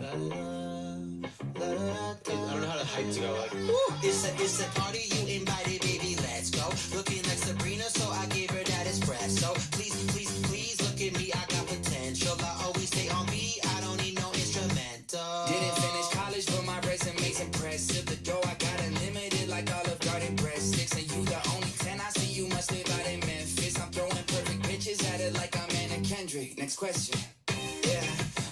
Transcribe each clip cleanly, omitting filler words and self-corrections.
I don't know how to hype to go like. It's a party you invited, baby. Let's go. Looking like Sabrina, so I gave her that espresso. Please, please, please look at me. I got potential. I always stay on beat. I don't need no instrumental. Didn't finish college, but my resume's impressive. The dough I got unlimited, like Olive Garden breadsticks. And you the only 10 I see. You must live out in Memphis. I'm throwing perfect pitches at it like I'm Anna Kendrick. Next question. Yeah,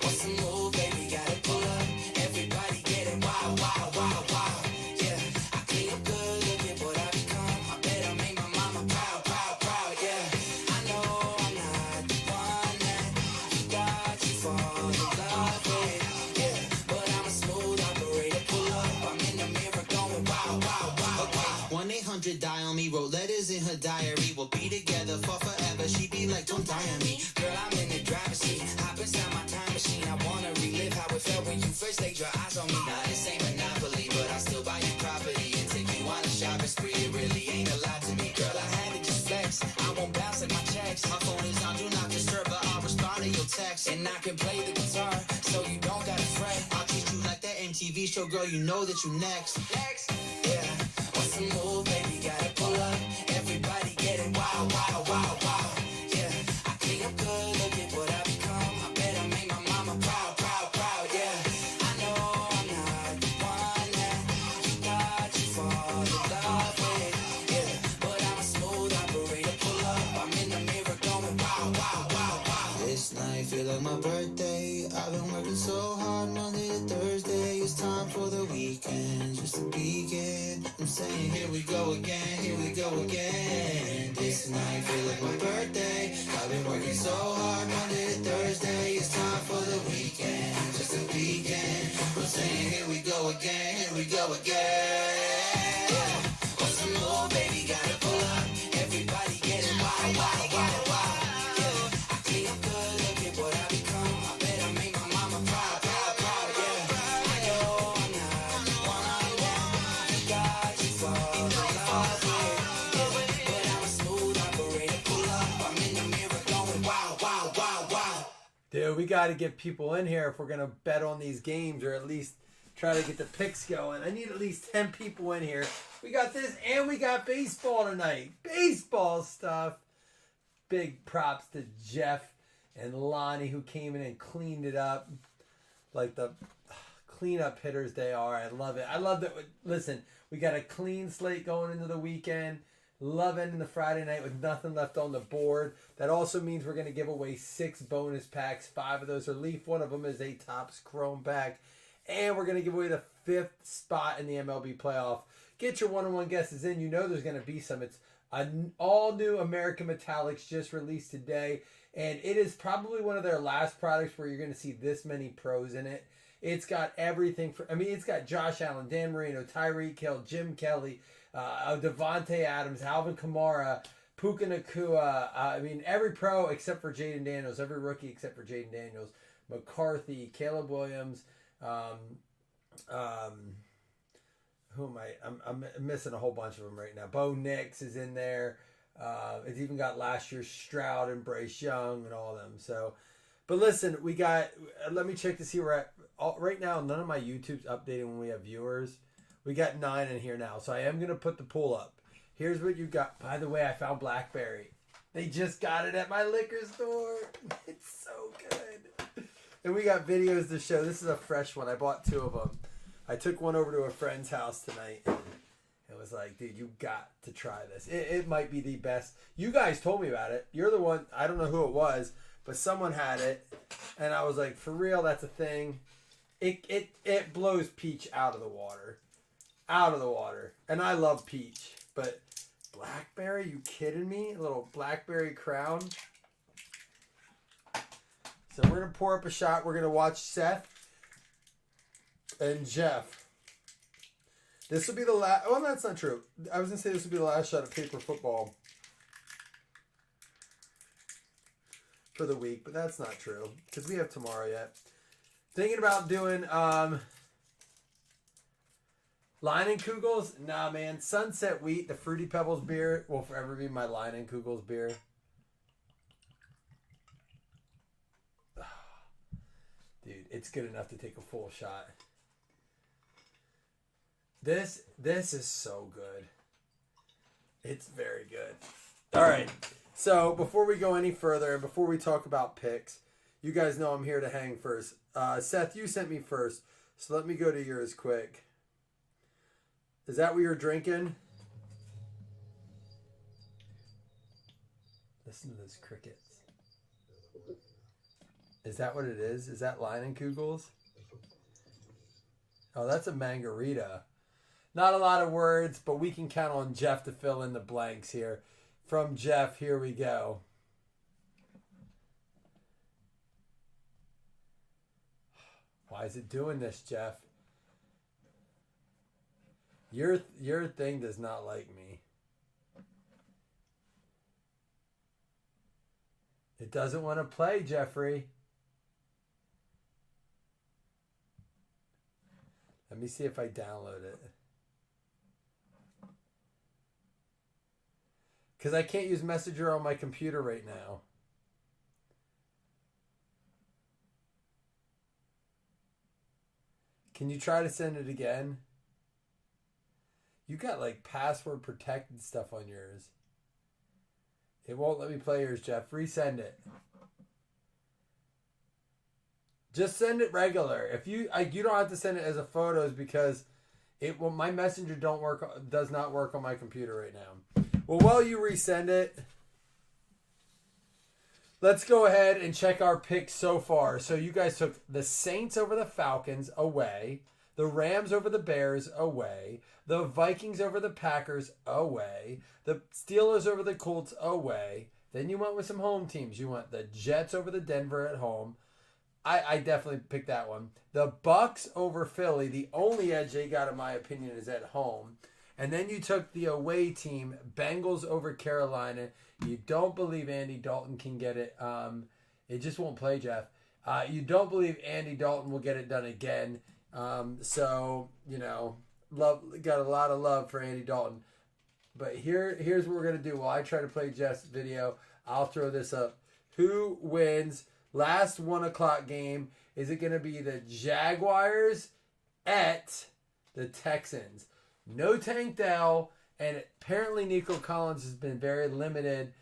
what's the move, baby? Gotta pull up. Everybody getting wild, wild, wild, wild. Yeah, I clean up good, look at what I become. I bet I make my mama proud, proud, proud. Yeah, I know I'm not the one that you thought you fall in love with. Yeah, but I'm a smooth operator. Pull up, I'm in the mirror going wow, wow, wow, wow. 1-800-DIAL ME, wrote letters in her diary. We'll be together for forever. She be like, don't die on me. Girl, I'm in the driver's seat. Hop inside my time machine. I wanna relive how it felt when you first laid your eyes on me. Now this ain't Monopoly, but I still buy you property and take you on a shopping spree. It really ain't a lot to me, girl. Girl, I had to just flex. I won't bounce like my checks. My phone is on, do not disturb, but I'll respond to your text. And I can play the guitar, so you don't gotta fret. I'll treat you like that MTV show, girl. You know that you next. Next, yeah. What's the move, baby? Gotta pull up. Everybody getting wild, wild, wild, wild. Yeah, I clean up good, look at what I become. I bet I make my mama proud, proud, proud. Yeah, I know I'm not the one that you thought you fall in love with. Yeah, but I'm a smooth operator. Pull up, I'm in the mirror going wow, wow, wow, wow. This night feel like my birthday. I've been working so hard Monday to Thursday. It's time for the weekend, just to begin. I'm saying here we go again, here we go again. This night feel like my birthday. I've been working so hard Monday to Thursday. It's time for the weekend, just to begin. I'm saying here we go again, here we go again. Yeah. What's the move, baby? Gotta pull up. Everybody getting wild, wild, wild, wild. Yeah, I clean up good, look at what I become. I bet I make my mama proud, proud, proud. Yeah, I know I'm not the one that you got you fall in love with. Yeah, but I'm a smooth operator. Pull up, I'm in the mirror going wow, wow, wow, wow. Dude, we got to get people in here if we're going to bet on these games or at least try to get the picks going. I need at least 10 people in here. We got this and we got baseball tonight. Baseball stuff. Big props to Jeff and Lonnie who came in and cleaned it up like the cleanup hitters they are. I love it. I love that. Listen, we got a clean slate going into the weekend. Love ending the Friday night with nothing left on the board. That also means we're going to give away 6 bonus packs. 5 of those are Leaf. One of them is a Topps Chrome pack. And we're going to give away the 5th spot in the MLB playoff. Get your one-on-one guesses in. You know there's going to be some. It's an all-new American Metallics just released today. And it is probably one of their last products where you're going to see this many pros in it. It's got everything. It's got Josh Allen, Dan Marino, Tyreek Hill, Jim Kelly, Devontae Adams, Alvin Kamara, Puka Nacua. Every pro except for Jaden Daniels. Every rookie except for Jaden Daniels. McCarthy, Caleb Williams. Who am I? I'm missing a whole bunch of them right now. Bo Nix is in there. It's even got last year's Stroud and Bryce Young and all of them. So, but listen, we got. Let me check to see where right now. None of my YouTube's updating when we have viewers. We got 9 in here now, so I am gonna put the pool up. Here's what you got. By the way, I found Blackberry. They just got it at my liquor store. It's so good. And we got videos to show. This is a fresh one. I bought 2 of them. I took one over to a friend's house tonight. It was like, dude, you got to try this. It might be the best. You guys told me about it. You're the one. I don't know who it was, but someone had it. And I was like, for real, that's a thing. It blows peach out of the water. Out of the water. And I love peach. But blackberry, you kidding me? A little blackberry crown. So we're going to pour up a shot. We're going to watch Seth and Jeff. This will be the last. Well, that's not true. I was going to say this will be the last shot of paper football for the week, but that's not true because we have tomorrow yet. Thinking about doing Leinenkugels. Nah, man. Sunset Wheat, the Fruity Pebbles beer, will forever be my Leinenkugels beer. Dude, it's good enough to take a full shot. This is so good. It's very good. All right. So before we go any further, and before we talk about picks, you guys know I'm here to hang first. Seth, you sent me first, so let me go to yours quick. Is that what you're drinking? Listen to those crickets. Is that what it is? Is that Leinenkugels? Oh, that's a margarita. Not a lot of words, but we can count on Jeff to fill in the blanks here. From Jeff, here we go. Why is it doing this, Jeff? Your thing does not like me. It doesn't want to play, Jeffrey. Let me see if I download it. Because I can't use Messenger on my computer right now. Can you try to send it again? You got like password protected stuff on yours. It won't let me play yours, Jeff. Resend it. Just send it regular. If you don't have to send it as a photos because it will. My Messenger does not work on my computer right now. Well, while you resend it, let's go ahead and check our picks so far. So you guys took the Saints over the Falcons away, the Rams over the Bears away, the Vikings over the Packers away, the Steelers over the Colts away. Then you went with some home teams. You went the Jets over the Denver at home. I definitely picked that one. The Bucks over Philly. The only edge they got, in my opinion, is at home. And then you took the away team, Bengals over Carolina. You don't believe Andy Dalton can get it. It just won't play, Jeff. You don't believe Andy Dalton will get it done again. So, you know, got a lot of love for Andy Dalton. But here's what we're going to do. While I try to play Jeff's video, I'll throw this up. Who wins last 1 o'clock game? Is it going to be the Jaguars at the Texans? No Tank Dell, and apparently Nico Collins has been very limited.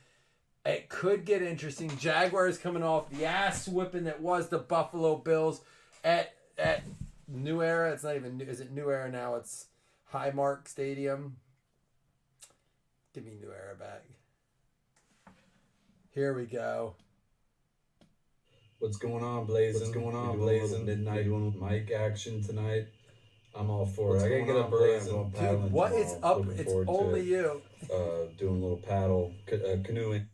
It could get interesting. Jaguars coming off the ass whipping that was the Buffalo Bills at New Era. It's not even new. Is it New Era now? It's Highmark Stadium. Give me New Era back. Here we go. What's going on, Blazing? What's going on, Blazing? Midnight mic action tonight. I'm all for it. I gotta get up early. I'm going paddling. Dude, what is up? It's only you. Doing a little paddle, canoeing.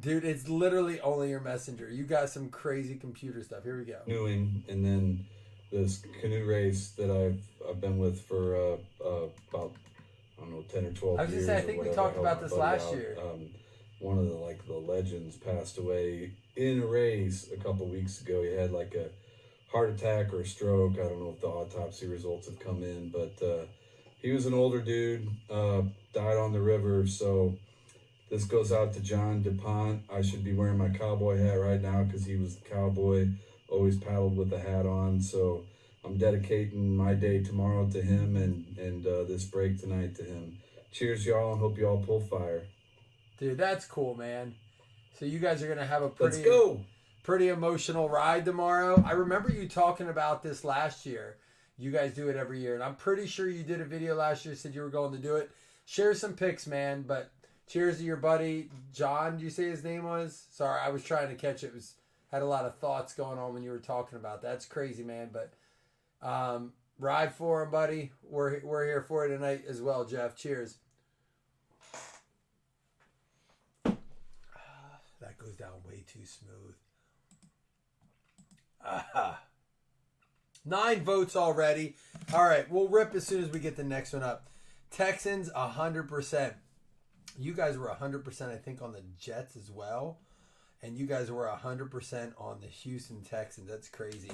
Dude, it's literally only your Messenger. You got some crazy computer stuff. Here we go. Canoeing, and then this canoe race that I've been with for about, I don't know, 10 or 12 years. I was gonna say, I think we talked about this last year. One of the legends passed away in a race a couple weeks ago. He had like a heart attack or a stroke. I don't know if the autopsy results have come in, but he was an older dude, died on the river. So this goes out to John DuPont. I should be wearing my cowboy hat right now because he was the cowboy, always paddled with the hat on. So I'm dedicating my day tomorrow to him and this break tonight to him. Cheers, y'all, and hope y'all pull fire. Dude, that's cool, man. So you guys are going to have a pretty emotional ride tomorrow. I remember you talking about this last year. You guys do it every year. And I'm pretty sure you did a video last year, said you were going to do it. Share some pics, man. But cheers to your buddy, John, did you say his name was? Sorry, I was trying to catch it. Had a lot of thoughts going on when you were talking about that. That's crazy, man. But ride for him, buddy. We're here for it tonight as well, Jeff. Cheers. That goes down way too smooth. 9 votes already. All right, we'll rip as soon as we get the next one up. Texans 100%. You guys were 100%, I think, on the Jets as well, and you guys were 100% on the Houston Texans. That's crazy.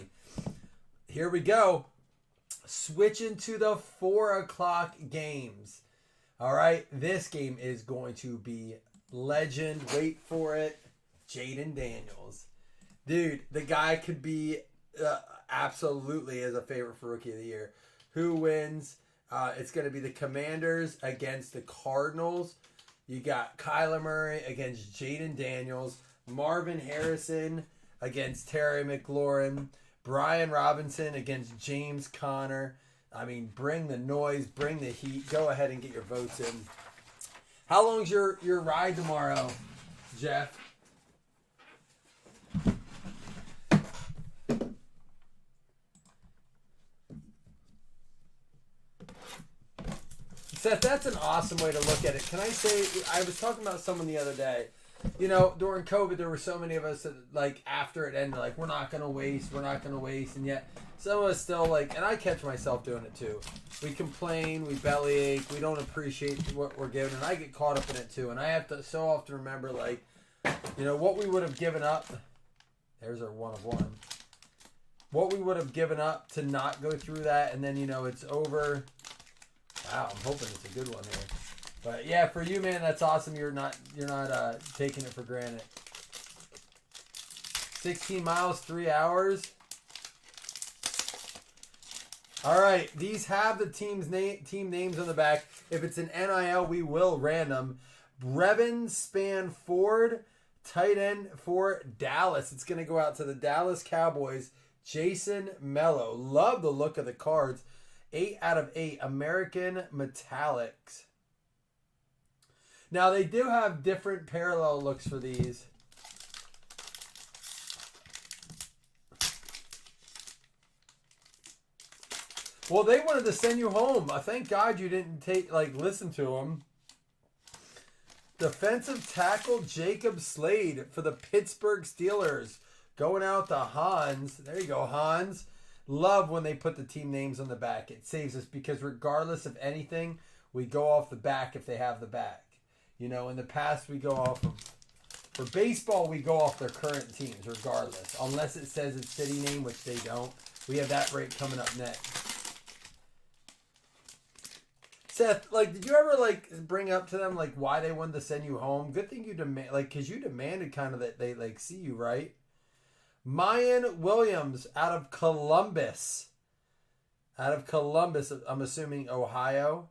Here we go. Switching to the 4 o'clock games. All right, this game is going to be legend. Wait for it. Jaden Daniels. Dude, the guy could be absolutely is a favorite for Rookie of the Year. Who wins? It's going to be the Commanders against the Cardinals. You got Kyler Murray against Jaden Daniels. Marvin Harrison against Terry McLaurin. Brian Robinson against James Conner. I mean, bring the noise, bring the heat. Go ahead and get your votes in. How long's your ride tomorrow, Jeff? Seth, that's an awesome way to look at it. Can I say, I was talking about someone the other day. You know, during COVID, there were so many of us that, like, after it ended, like, we're not going to waste. And yet, some of us still, like, and I catch myself doing it too. We complain, we bellyache, we don't appreciate what we're given, and I get caught up in it too. And I have to so often remember, like, you know, what we would have given up. There's our one of one. What we would have given up to not go through that, and then, you know, it's over. Wow, I'm hoping it's a good one here. But yeah, for you, man, that's awesome. You're not taking it for granted. 16 miles, 3 hours. All right, these have the team names on the back. If it's an NIL, we will random. Brevin Spanford, tight end for Dallas. It's going to go out to the Dallas Cowboys. Jason Mello. Love the look of the cards. 8 out of 8 American Metallics. Now, they do have different parallel looks for these. Well, they wanted to send you home. Thank God you didn't listen to them. Defensive tackle Jacob Slade for the Pittsburgh Steelers. Going out to Hans. There you go, Hans. Love when they put the team names on the back. It saves us because regardless of anything, we go off the back if they have the back. You know, in the past we go off of, for baseball, we go off their current teams regardless. Unless it says its city name, which they don't. We have that break coming up next. Seth, like, did you ever, like, bring up to them, like, why they wanted to send you home? Good thing you demand, like, because you demanded kind of that they, like, see you, right? Mayan Williams out of Columbus. I'm assuming Ohio.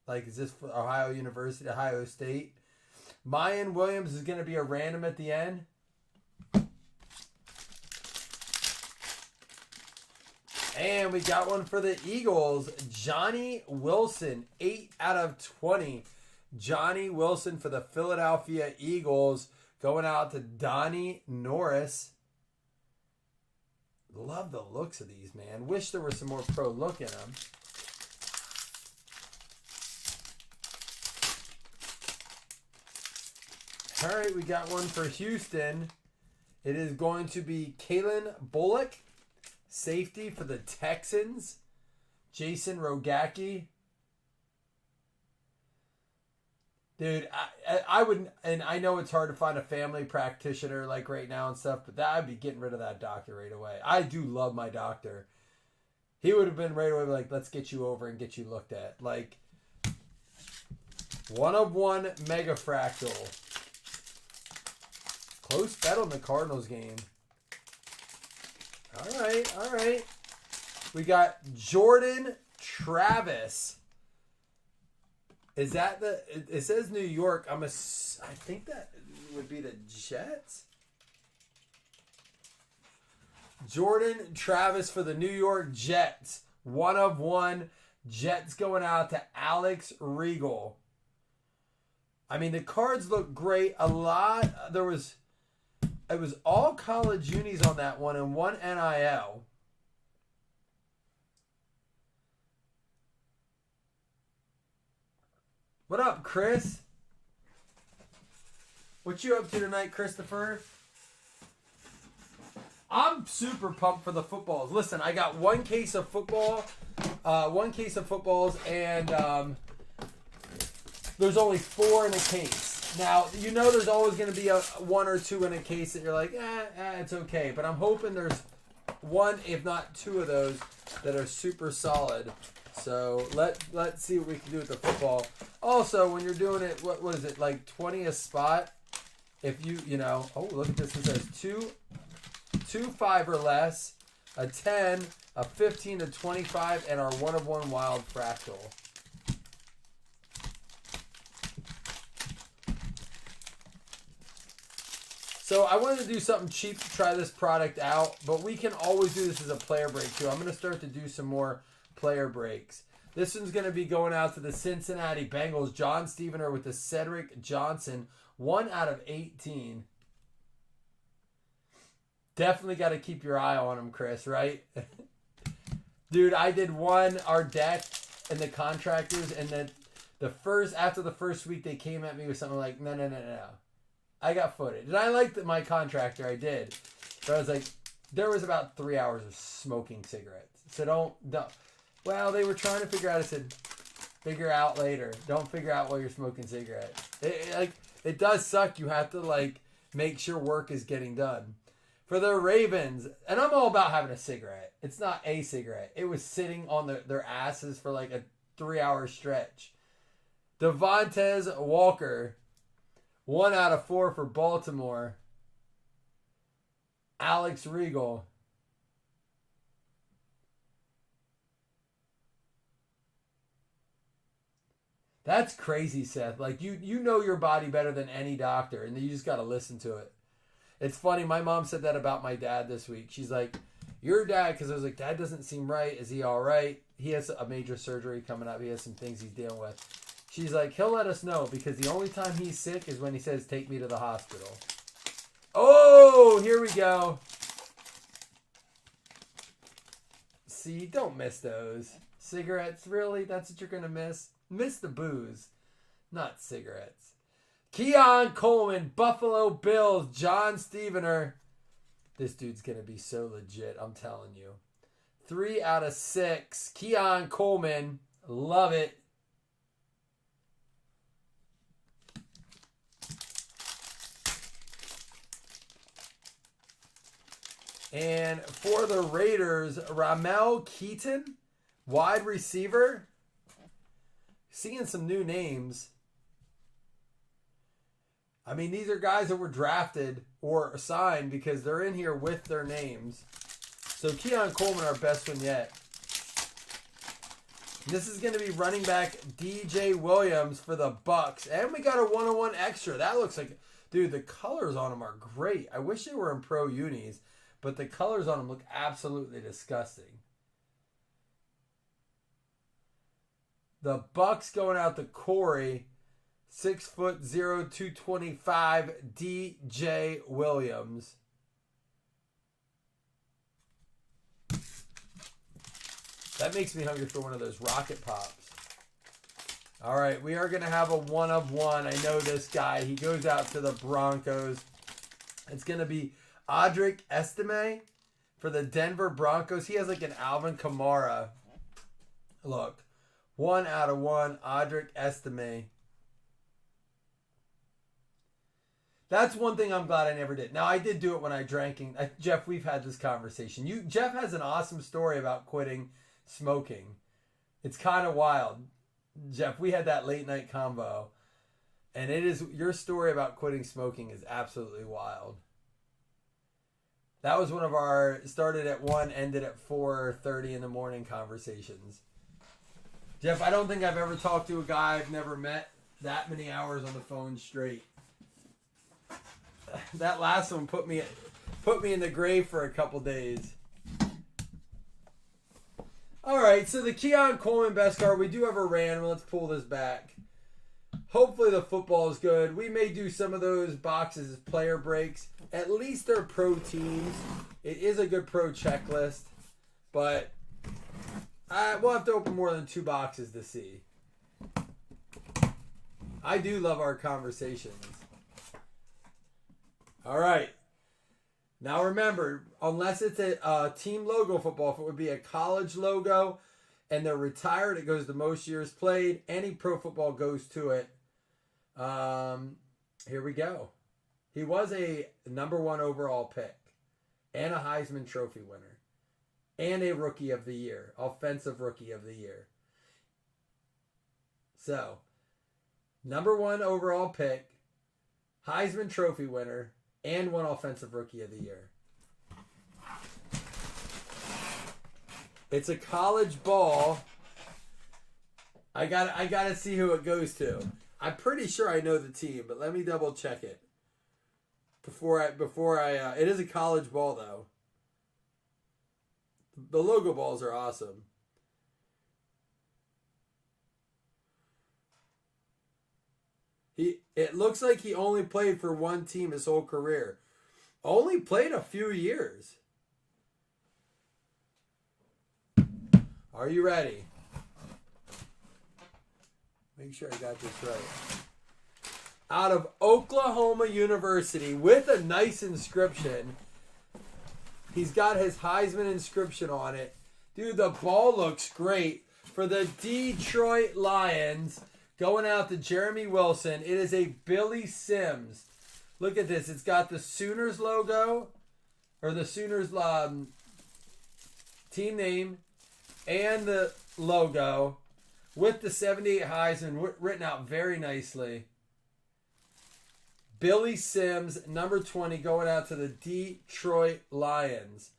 Like, is this for Ohio University, Ohio State? Mayan Williams is going to be a random at the end. And we got one for the Eagles. Johnny Wilson, 8 out of 20. Johnny Wilson for the Philadelphia Eagles. Going out to Donnie Norris. Love the looks of these, man. Wish there was some more pro look in them. All right, we got one for Houston. It is going to be Kalen Bullock, safety for the Texans. Jason Rogacki. Dude, I would, and I know it's hard to find a family practitioner like right now and stuff, but I'd be getting rid of that doctor right away. I do love my doctor. He would have been right away like, let's get you over and get you looked at. Like, 1 of 1 mega fractal. Close bet on the Cardinals game. All right. We got Jordan Travis. Is that the? It says New York. I think that would be the Jets. Jordan Travis for the New York Jets. 1 of 1. Jets going out to Alex Regal. I mean, the cards look great. A lot. It was all college unis on that one and 1 NIL. What up, Chris? What you up to tonight, Christopher? I'm super pumped for the footballs. Listen, I got 1 case of footballs, and there's only 4 in a case. Now, you know there's always going to be a 1 or 2 in a case that you're like, it's okay. But I'm hoping there's 1, if not 2 of those that are super solid. So let's see what we can do with the football. Also, when you're doing it, what is it, like 20 a spot? If you know, oh, look at this. It says 2, 5 or less. a 10, a 15 to 25, and our 1 of 1 wild fractal. So I wanted to do something cheap to try this product out, but we can always do this as a player break too. I'm going to start to do some more player breaks. This one's going to be going out to the Cincinnati Bengals. John Stevener with the Cedric Johnson, 1 out of 18. Definitely got to keep your eye on him, Chris, right? Dude, I did one, our deck and the contractors, and then after the first week, they came at me with something like, no. I got footage. And I liked my contractor, I did. But I was like, there was about 3 hours of smoking cigarettes. So don't. Well, they were trying to figure out, I said, figure out later. Don't figure out while you're smoking cigarettes. It does suck. You have to, make sure work is getting done. For the Ravens, and I'm all about having a cigarette. It's not a cigarette. It was sitting on their asses for a 3-hour stretch. Devontae Walker, 1 out of 4 for Baltimore. Alex Regal. That's crazy, Seth. You know your body better than any doctor, and you just got to listen to it. It's funny. My mom said that about my dad this week. She's like, your dad, because I was like, Dad doesn't seem right. Is he all right? He has a major surgery coming up. He has some things he's dealing with. She's like, he'll let us know because the only time he's sick is when he says, take me to the hospital. Oh, here we go. See, don't miss those. Cigarettes, really? That's what you're going to miss? Miss the booze, not cigarettes. Keon Coleman, Buffalo Bills, John Stevener. This dude's going to be so legit, I'm telling you. 3 out of 6. Keon Coleman, love it. And for the Raiders, Ramel Keaton, wide receiver. Seeing some new names. I mean, these are guys that were drafted or signed because they're in here with their names. So Keon Coleman, our best one yet. This is going to be running back DJ Williams for the Bucks. And we got a 101 extra. That looks like, dude, the colors on them are great. I wish they were in pro unis, but the colors on them look absolutely disgusting. The Bucks going out to Corey, 6'0", 225, DJ Williams. That makes me hungry for one of those Rocket Pops. All right, we are going to have a 1 of 1. I know this guy. He goes out to the Broncos. It's going to be Audric Estime for the Denver Broncos. He has an Alvin Kamara. Look. 1 out of 1, Audric Estime. That's one thing I'm glad I never did. Now, I did do it when I drank. Jeff, we've had this conversation. Jeff has an awesome story about quitting smoking. It's kind of wild. Jeff, we had that late night combo. And your story about quitting smoking is absolutely wild. That was one of our started at 1, ended at 4:30 in the morning conversations. Jeff, I don't think I've ever talked to a guy I've never met that many hours on the phone straight. That last one put me in the grave for a couple days. All right, so the Keon Coleman best card. We do have a random. Let's pull this back. Hopefully the football is good. We may do some of those boxes as player breaks. At least they're pro teams. It is a good pro checklist, but we'll have to open more than 2 boxes to see. I do love our conversations. All right. Now remember, unless it's a team logo football, if it would be a college logo and they're retired, it goes to most years played. Any pro football goes to it. Here we go. He was a number 1 overall pick and a Heisman Trophy winner. And a Rookie of the Year. Offensive Rookie of the Year. So, number 1 overall pick, Heisman Trophy winner, and 1 Offensive Rookie of the Year. It's a college ball. I gotta see who it goes to. I'm pretty sure I know the team, but let me double check it. Before I it is a college ball though. The logo balls are awesome. It looks like he only played for one team his whole career. Only played a few years. Are you ready? Make sure I got this right. Out of Oklahoma University with a nice inscription. He's got his Heisman inscription on it. Dude, the ball looks great. For the Detroit Lions, going out to Jeremy Wilson. It is a Billy Sims. Look at this. It's got the Sooners logo, or the Sooners team name, and the logo with the 78 Heisman written out very nicely. Billy Sims, number 20, going out to the Detroit Lions.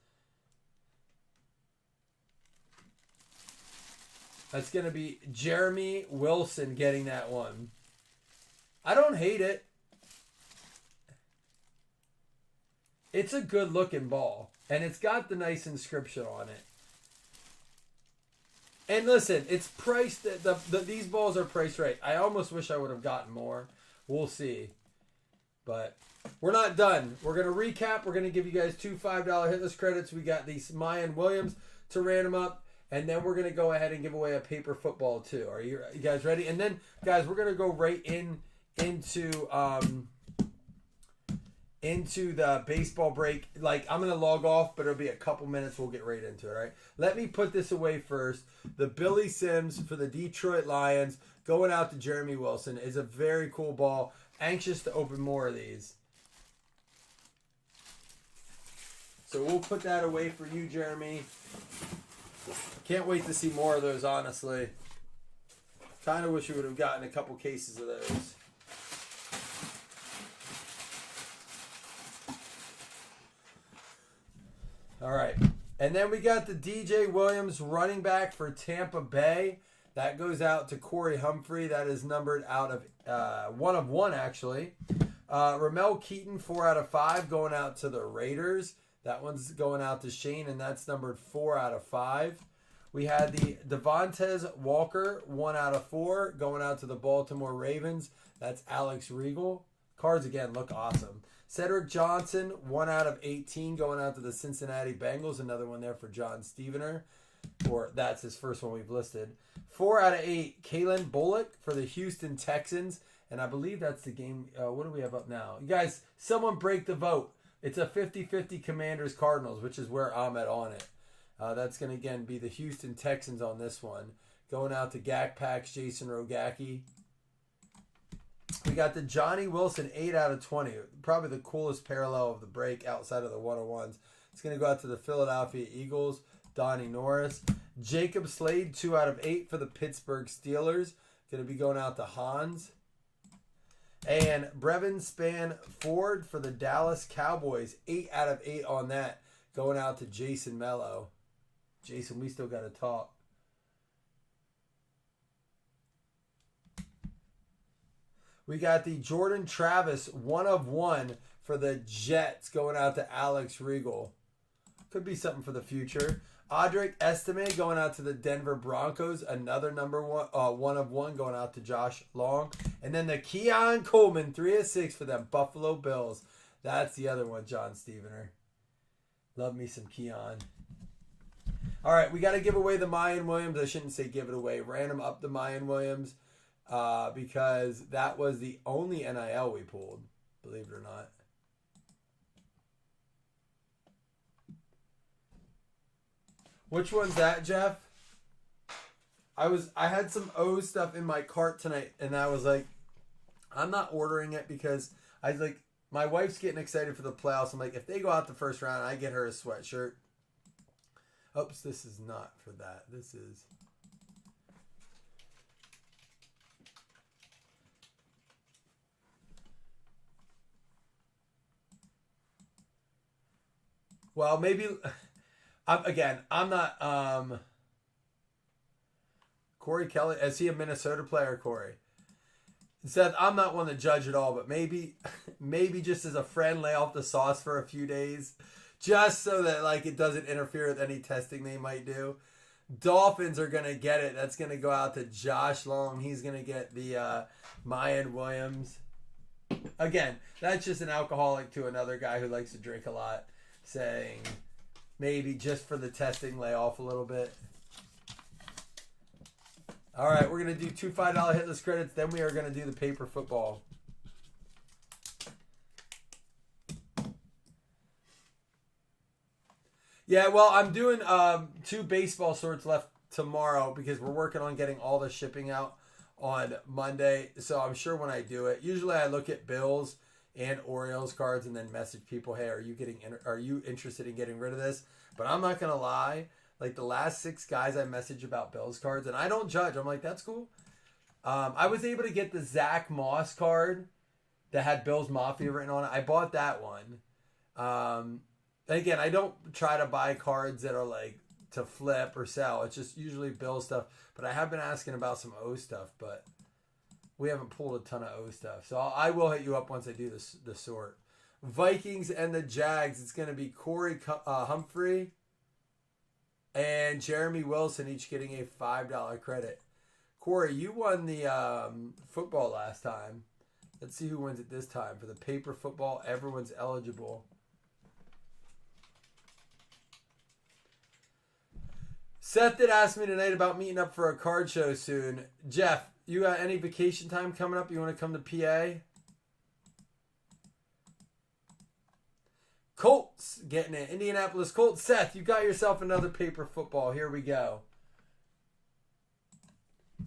That's going to be Jeremy Wilson getting that one. I don't hate it. It's a good looking ball. And it's got the nice inscription on it. And listen, it's priced. These balls are priced right. I almost wish I would have gotten more. We'll see. But we're not done. We're going to recap. We're going to give you guys 2 $5 hitless credits. We got these Mayan Williams to random up. And then we're going to go ahead and give away a paper football too. Are you guys ready? And then, guys, we're going to go right into the baseball break. Like, I'm going to log off, but it'll be a couple minutes. We'll get right into it, all right? Let me put this away first. The Billy Sims for the Detroit Lions going out to Jeremy Wilson is a very cool ball. Anxious to open more of these. So we'll put that away for you, Jeremy. Can't wait to see more of those, honestly. Kind of wish we would have gotten a couple cases of those. All right. And then we got the DJ Williams running back for Tampa Bay. That goes out to Corey Humphrey. That is numbered out of 1 of 1, actually. Ramel Keaton, 4 out of 5, going out to the Raiders. That one's going out to Shane, and that's numbered 4 out of 5. We had the Devontae Walker, 1 out of 4, going out to the Baltimore Ravens. That's Alex Regal. Cards, again, look awesome. Cedric Johnson, 1 out of 18, going out to the Cincinnati Bengals. Another one there for John Stevener. Or that's his first one we've listed. 4 out of 8, Kalen Bullock for the Houston Texans. And I believe that's the game. What do we have up now? You guys, someone break the vote. It's a 50-50 Commanders-Cardinals, which is where I'm at on it. That's going to, again, be the Houston Texans on this one. Going out to Gak Packs, Jason Rogacki. We got the Johnny Wilson, 8 out of 20. Probably the coolest parallel of the break outside of the 101s. It's going to go out to the Philadelphia Eagles, Donnie Norris. Jacob Slade, 2 out of 8 for the Pittsburgh Steelers. Going to be going out to Hans. And Brevin Span-Ford for the Dallas Cowboys, 8 out of 8 on that. Going out to Jason Mello. Jason, we still got to talk. We got the Jordan Travis, 1 of 1 for the Jets, going out to Alex Regal. Could be something for the future. Audric Estime going out to the Denver Broncos. Another number 1 of 1 going out to Josh Long. And then the Keon Coleman, 3 of 6 for them Buffalo Bills. That's the other one, John Stevener. Love me some Keon. All right, we got to give away the Mayan Williams. I shouldn't say give it away. Random up the Mayan Williams because that was the only NIL we pulled, believe it or not. Which one's that, Jeff? I had some O stuff in my cart tonight, and I was like, I'm not ordering it because I was like, my wife's getting excited for the playoffs. I'm like, if they go out the first round, I get her a sweatshirt. Oops, this is not for that. This is. Well, maybe I'm not. Corey Kelly, is he a Minnesota player, Corey? Seth, I'm not one to judge at all, but maybe just as a friend, lay off the sauce for a few days, just so that like it doesn't interfere with any testing they might do. Dolphins are gonna get it. That's gonna go out to Josh Long. He's gonna get the Mayan Williams. Again, that's just an alcoholic to another guy who likes to drink a lot, saying maybe just for the testing, lay off a little bit. All right, we're going to do 2 $5 hitless credits. Then we are going to do the paper football. Yeah, well, I'm doing 2 baseball sorts left tomorrow because we're working on getting all the shipping out on Monday. So I'm sure when I do it, usually I look at Bills and Orioles cards and then message people, hey, are you interested in getting rid of this? But I'm not going to lie. Like the last 6 guys I message about Bills cards, and I don't judge. I'm like, that's cool. I was able to get the Zach Moss card that had Bills Mafia written on it. I bought that one. Again, I don't try to buy cards that are like to flip or sell. It's just usually Bill stuff. But I have been asking about some O stuff, but we haven't pulled a ton of O stuff. So I will hit you up once I do the sort. Vikings and the Jags. It's going to be Corey Humphrey and Jeremy Wilson each getting a $5 credit. Corey, you won the football last time. Let's see who wins it this time. For the paper football, everyone's eligible. Seth did ask me tonight about meeting up for a card show soon. Jeff, you got any vacation time coming up? You want to come to PA? Colts getting it. Indianapolis Colts. Seth, you got yourself another paper football. Here we go.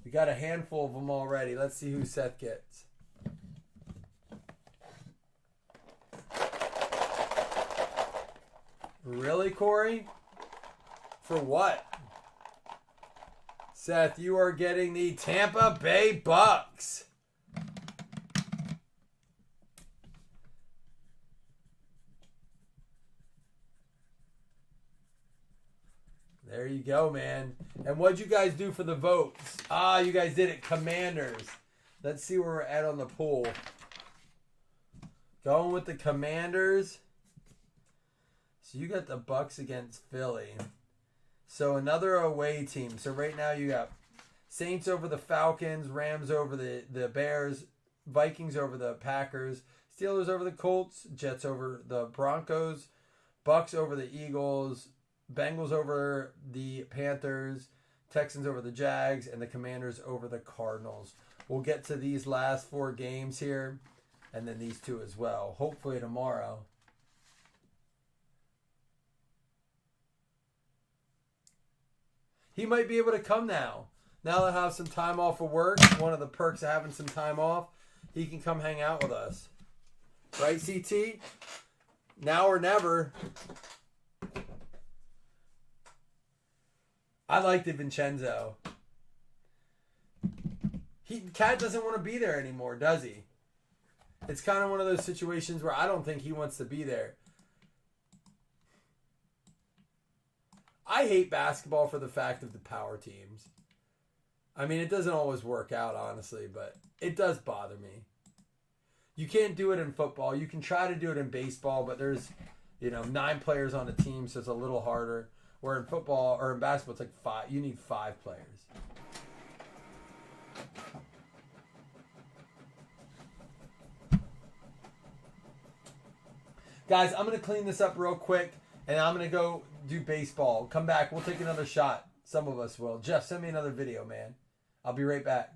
We got a handful of them already. Let's see who Seth gets. Really, Corey? For what? Seth, you are getting the Tampa Bay Bucks. There you go, man. And what'd you guys do for the votes? You guys did it. Commanders. Let's see where we're at on the pool. Going with the Commanders. So you got the Bucks against Philly. So another away team. So right now you got Saints over the Falcons, Rams over the Bears, Vikings over the Packers, Steelers over the Colts, Jets over the Broncos, Bucks over the Eagles, Bengals over the Panthers, Texans over the Jags, and the Commanders over the Cardinals. We'll get to these last 4 games here, and then these 2 as well. Hopefully tomorrow. He might be able to come now. Now that I have some time off of work, one of the perks of having some time off, he can come hang out with us. Right, CT? Now or never. I like DiVincenzo. Cat doesn't want to be there anymore, does he? It's kind of one of those situations where I don't think he wants to be there. I hate basketball for the fact of the power teams. I mean, it doesn't always work out, honestly, but it does bother me. You can't do it in football. You can try to do it in baseball, but there's, 9 players on a team, so it's a little harder. Where in football or in basketball, it's like 5. You need 5 players. Guys, I'm going to clean this up real quick, and I'm going to go do baseball. Come back. We'll take another shot. Some of us will. Jeff, send me another video, man. I'll be right back.